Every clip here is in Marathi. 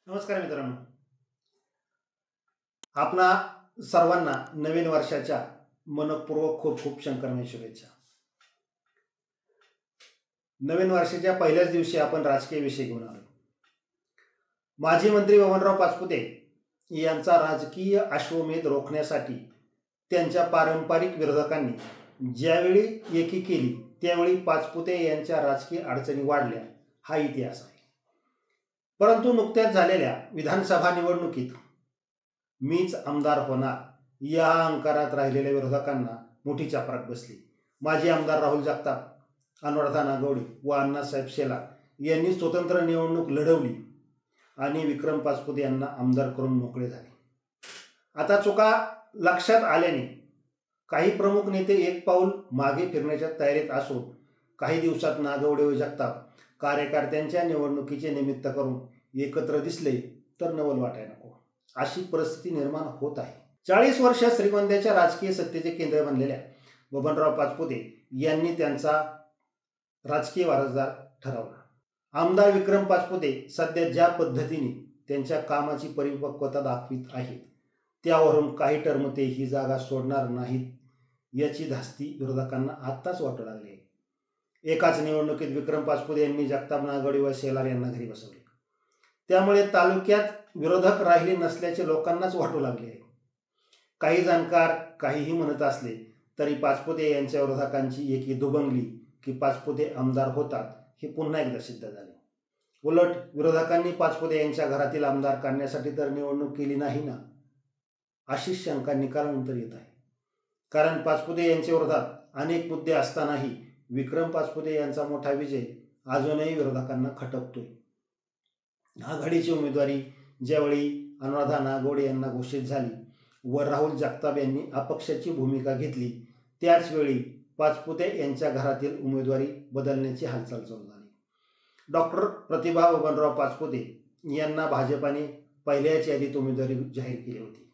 नमस्कार मित्रांनो, आपणा सर्वांना नवीन वर्षाच्या मनपूर्वक खूप खूप शंकरमय शुभेच्छा. नवीन वर्षाच्या पहिल्याच दिवशी आपण राजकीय विषय घेऊन आलो. माजी मंत्री बबनराव पाचपुते यांचा राजकीय अश्वमेध रोखण्यासाठी त्यांच्या पारंपरिक विरोधकांनी ज्यावेळी एकी केली त्यावेळी पाचपुते यांच्या राजकीय अडचणी वाढल्या, हा इतिहास आहे. परंतु नुकत्याच झालेल्या विधानसभा निवडणुकीत मीच आमदार होणार या अंकारात राहिलेल्या विरोधकांना मोठी चपराक बसली. माजी आमदार राहुल जगताप, अनुराधा नागवडे व अण्णासाहेब शेलार यांनी स्वतंत्र निवडणूक लढवली आणि विक्रम पाचपुते यांना आमदार करून मोकळे झाले. आता चुका लक्षात आल्याने काही प्रमुख नेते एक पाऊल मागे फिरण्याच्या तयारीत असून काही दिवसात नागवडे व जगताप कार्यकर्त्यांच्या निवडणुकीचे निमित्त करून एकत्र दिसले तर नवल वाटाय नको, अशी परिस्थिती निर्माण होत आहे. 40 वर्ष श्रीगोंद्याच्या राजकीय सत्तेचे केंद्र बनलेल्या बबनराव पाचपुते यांनी त्यांचा राजकीय वारसदार ठरवला. आमदार विक्रम पाचपुते सध्या ज्या पद्धतीने त्यांच्या कामाची परिपक्वता दाखवित आहेत त्यावरून काही टर्म ते ही जागा सोडणार नाहीत याची धास्ती विरोधकांना आत्ताच वाटू लागली आहे. एकाच निवडणुकीत विक्रम पाचपुते यांनी जगताप, नागवडे व शेलार यांना घरी बसवले. त्यामुळे तालुक्यात विरोधक राहिले नसल्याचे लोकांनाच वाटू लागले आहे. काही जाणकार काहीही म्हणत असले तरी पाचपुते यांच्या विरोधकांची एकी दुबंगली की पाचपुते आमदार होतात हे पुन्हा एकदा सिद्ध झाले. उलट विरोधकांनी पाचपुते यांच्या घरातील आमदार काढण्यासाठी तर निवडणूक केली नाही ना, अशी शंका निकालानंतर येत आहे. कारण पाचपुते यांच्या विरोधात अनेक मुद्दे असतानाही विक्रम पाचपुते यांचा मोठा विजय अजूनही विरोधकांना खटकतोय. आघाडीची उमेदवारी ज्यावेळी अनुराधा नागवडे यांना घोषित झाली व राहुल जगताप यांनी अपक्षाची भूमिका घेतली त्याच वेळी पाचपुते यांच्या घरातील उमेदवारी बदलण्याची हालचाल सुरू झाली. डॉक्टर प्रतिभा बबनराव पाचपुते यांना भाजपाने पहिल्याच यादीत उमेदवारी जाहीर केली होती.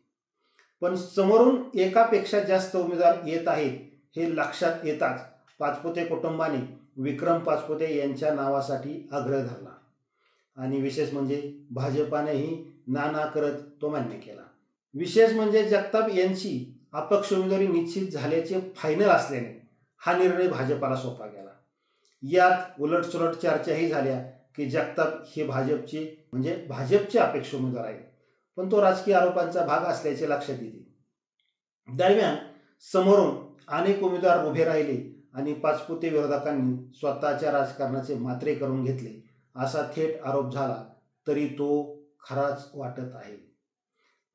पण समोरून एकापेक्षा जास्त उमेदवार येत आहेत हे लक्षात येताच पाचपुते कुटुंबाने विक्रम पाचपुते यांच्या नावासाठी आग्रह धरला आणि विशेष म्हणजे भाजपानेही ना करत तो मान्य केला. विशेष म्हणजे जगताप यांची अपक्ष उमेदवारी निश्चित झाल्याचे फायनल असल्याने हा निर्णय भाजपाला सोपा गेला. यात उलटसुलट चर्चाही झाल्या की जगताप हे भाजपचे अपेक्ष उमेदवार आहेत, पण तो राजकीय आरोपांचा भाग असल्याचे लक्षात येते. दरम्यान समोरून अनेक उमेदवार उभे राहिले आणि पाचपुते विरोधकांनी स्वतःच्या राजकारणाचे मात्रे करून घेतले असा थेट आरोप झाला तरी तो खराच वाटत आहे.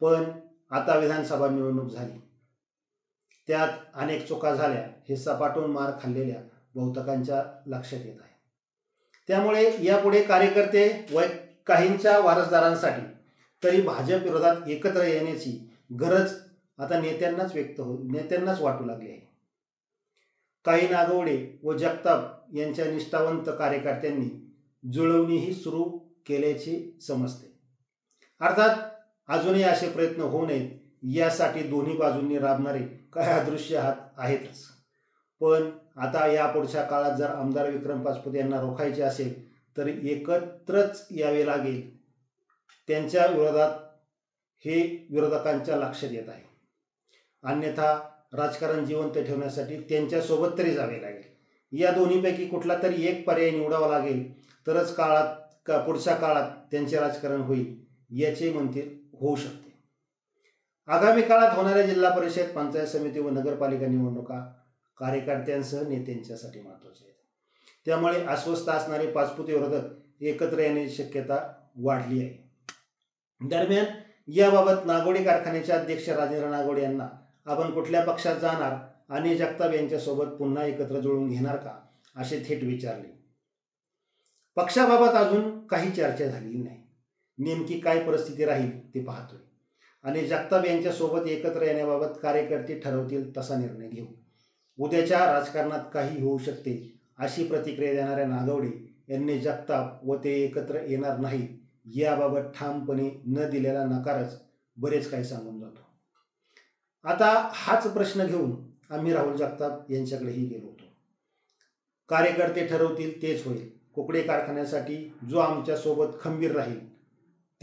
पण आता विधानसभा निवडणूक झाली, त्यात अनेक चुका झाल्या हे सपाटून मार खाल्लेल्या बहुतेकांच्या लक्षात येत आहे. त्यामुळे यापुढे कार्यकर्ते व काहींच्या वारसदारांसाठी तरी भाजप विरोधात एकत्र येण्याची गरज आता नेत्यांनाच वाटू लागली आहे. काही नागवडे व जगताप यांच्या निष्ठावंत कार्यकर्त्यांनी जुळवणीही सुरू केल्याचे समजते. अर्थात अजूनही असे प्रयत्न होऊ नयेत यासाठी दोन्ही बाजूंनी राबणारे काही अदृश्य हात आहेतच. पण आता यापुढच्या काळात जर आमदार विक्रम पाचपुते यांना रोखायचे असेल तर एकत्रच यावे लागेल. त्यांच्या विरोधात हे विरोधकांच्या लक्षात येत आहे. अन्यथा राजकारण जिवंत ठेवण्यासाठी त्यांच्यासोबत तरी जावे लागेल. या दोन्हीपैकी कुठला तरी एक पर्याय निवडावा लागेल तरच पुढच्या काळात त्यांचे राजकारण होईल याचे म्हणतील होऊ शकते. आगामी काळात होणाऱ्या जिल्हा परिषद, पंचायत समिती व नगरपालिका निवडणुका कार्यकर्त्यांसह नेत्यांच्यासाठी महत्त्वाच्या आहेत. त्यामुळे अस्वस्थ असणारे पाचपुते विरोधक एकत्र येण्याची शक्यता वाढली आहे. दरम्यान याबाबत नागवडे कारखान्याचे अध्यक्ष राजेंद्र नागवडे यांना आपण कुठल्या पक्षात जाणार आणि जगताप यांच्यासोबत पुन्हा एकत्र जुळून घेणार का असे थेट विचारले. पक्षाबाबत अजून काही चर्चा झालेली नाही. नेमकी काय परिस्थिती राहील ते पाहतोय आणि जगताप यांच्यासोबत एकत्र येण्याबाबत कार्यकर्ते ठरवतील तसा निर्णय घेऊ. उद्याच्या राजकारणात काही होऊ शकते अशी प्रतिक्रिया देणाऱ्या नागवडे यांनी जगताप व ते एकत्र येणार नाहीत याबाबत ठामपणे न दिलेला नकारच बरेच काही सांगून जातो. आता हाच प्रश्न घेऊन आम्ही राहुल जगताप यांच्याकडेही गेलो होतो. कार्यकर्ते ठरवतील तेच होईल. कुकडे कारखान्यासाठी जो आमच्यासोबत खंबीर राहील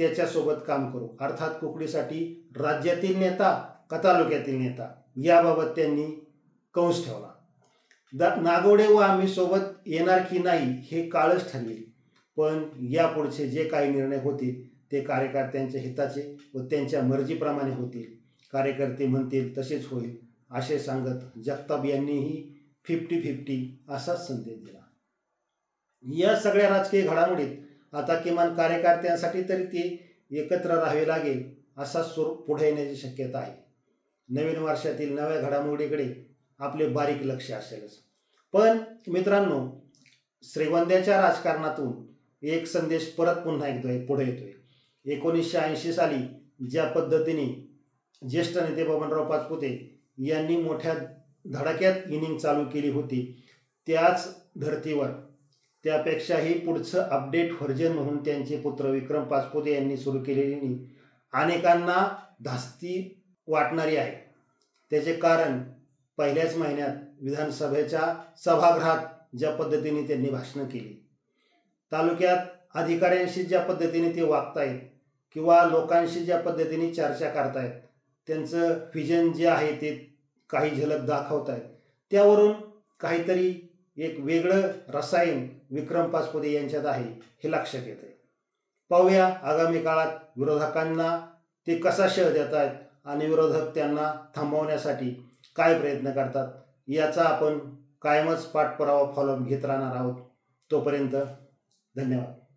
त्याच्यासोबत काम करू. अर्थात कुकडीसाठी राज्यातील नेता का तालुक्यातील नेता याबाबत त्यांनी कंस ठेवला. नागवडे व आम्ही सोबत येणार की नाही हे काळच ठरवेल, पण यापुढचे जे काही निर्णय होतील ते कार्यकर्त्यांच्या हिताचे व त्यांच्या मर्जीप्रमाणे होतील. कार्यकर्ते म्हणतील तसेच होईल असे सांगत जगताप यांनीही 50-50 असाच संदेश दिला. या सगळ्या राजकीय घडामोडीत आता किमान कार्यकर्त्यांसाठी तरी ते एकत्र राहावे लागेल असा सूर पुढे येण्याची शक्यता आहे. नवीन वर्षातील नव्या घडामोडीकडे आपले बारीक लक्ष असेलच. पण मित्रांनो, श्रीगोंद्याच्या राजकारणातून एक संदेश परत पुन्हा पुढे येतोय. 1980 साली ज्या पद्धतीने ज्येष्ठ नेते बबनराव पाचपुते यांनी मोठ्या धडाक्यात इनिंग चालू केली होती, त्याच धर्तीवर त्यापेक्षाही पुढचं अपडेट व्हर्जन म्हणून त्यांचे पुत्र विक्रम पाचपुते यांनी सुरू केलेली अनेकांना धास्ती वाटणारी आहे. त्याचे कारण पहिल्याच महिन्यात विधानसभेच्या सभागृहात ज्या पद्धतीने त्यांनी भाषणं केली, तालुक्यात अधिकाऱ्यांशी ज्या पद्धतीने ते वागतायत किंवा लोकांशी ज्या पद्धतीने चर्चा करतायत, त्यांचं व्हिजन जे आहे ते काही झलक दाखवत आहेत, त्यावरून काहीतरी एक वेगळं रसायन विक्रम पाचपुते यांच्यात आहे हे लक्षात येतं आहे. पाहूया आगामी काळात विरोधकांना ते कसा शह देत आहेत आणि विरोधक त्यांना थांबवण्यासाठी काय प्रयत्न करतात याचा आपण कायमच पाठपुरावा फॉलोअप घेत राहणार आहोत. तोपर्यंत धन्यवाद.